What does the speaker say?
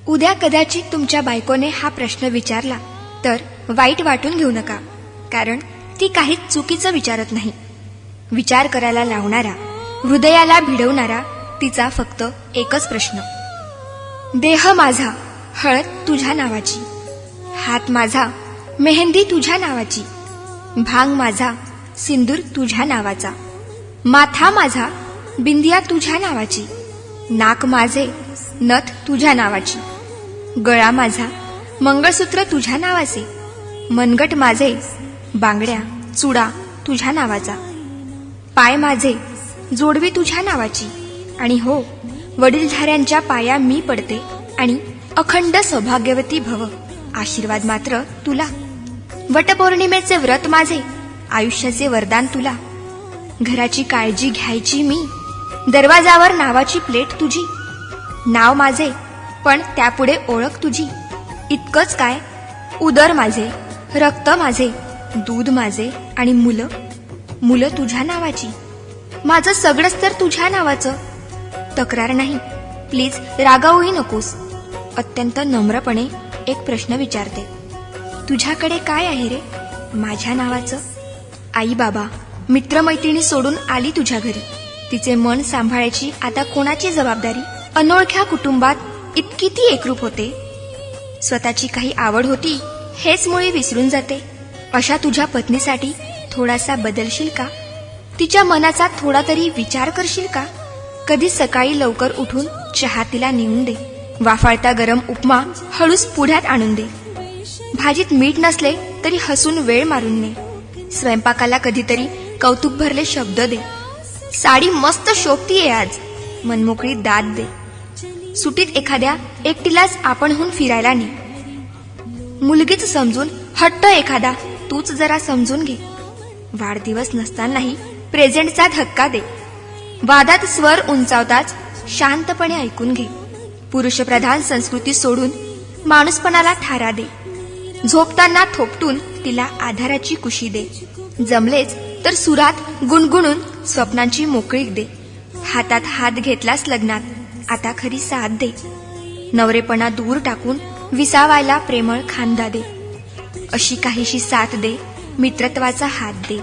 उद्या कदाचित तुमच्या बायकोने हा प्रश्न विचारला तर वाईट वाटून घेऊ नका, कारण ती काहीच चुकीचं विचारत नाही. विचार करायला लावणारा, हृदयाला भिडवणारा तिचा फक्त एकच प्रश्न. देह माझा हळद तुझ्या नावाची, हात माझा मेहंदी तुझ्या नावाची, भांग माझा सिंदूर तुझ्या नावाचा, माथा माझा बिंदिया तुझ्या नावाची, नाक माझे नथ तुझ्या नावाची, गळा माझा मंगळसूत्र तुझ्या नावाचे, मनगट माझे बांगड्या चुडा तुझ्या नावाचा, पाय माझे जोडवी तुझ्या नावाची, आणि हो, वडीलधाऱ्यांच्या पाया मी पडते आणि अखंड सौभाग्यवती भव आशीर्वाद मात्र तुला. वटपौर्णिमेचे व्रत माझे, आयुष्याचे वरदान तुला. घराची काळजी घ्यायची मी, दरवाजावर नावाची प्लेट तुझी. नाव माझे पण त्यापुढे ओळख तुझी. इतकंच काय, उदर माझे, रक्त माझे, दूध माझे आणि मुलं तुझ्या नावाची. माझं सगळंच तर तुझ्या नावाचं. तक्रार नाही, प्लीज रागावूही नकोस. अत्यंत नम्रपणे एक प्रश्न विचारते. तुझ्याकडे काय आहे रे माझ्या नावाचं? आई बाबा मित्रमैत्रिणी सोडून आली तुझ्या घरी. तिचे मन सांभाळायची आता कोणाची जबाबदारी? अनोळख्या कुटुंबात इतकी ती एकरूप होते. स्वतःची काही आवड होती हेच मुळी विसरून जाते. अशा तुझ्या पत्नीसाठी थोडासा बदलशील का? तिच्या मनाचा थोडा तरी विचार करशील का? कधी सकाळी लवकर उठून चहा तिला नेऊन दे. वाफाळता गरम उपमा हळूच पुढ्यात आणून दे. भाजीत मीठ नसले तरी हसून वेळ मारून ने. स्वयंपाकाला कधीतरी कौतुक भरले शब्द दे. साडी मस्त शोभतीये आज, मनमोकळी दाद दे. सुटीत एखाद्या एकटीलाच आपणहून फिरायला ने. मुलगीच समजून हट्ट एखादा तूच जरा समजून घे. वाढदिवस नसतानाही प्रेझेंटचा धक्का दे. वादात स्वर उंचावताच शांतपणे ऐकून घे. पुरुषप्रधान संस्कृती सोडून माणूसपणाला थारा दे. झोपताना थोपटून तिला आधाराची कुशी दे. जमलेच तर सुरात गुणगुणून स्वप्नांची मोकळीक दे. हातात हात घेतलास लग्नात, आता खरी साथ दे. नवरेपणा दूर टाकून विसावायला प्रेमळ खांदा दे. अशी काहीशी साथ दे, मित्रत्वाचा हात दे.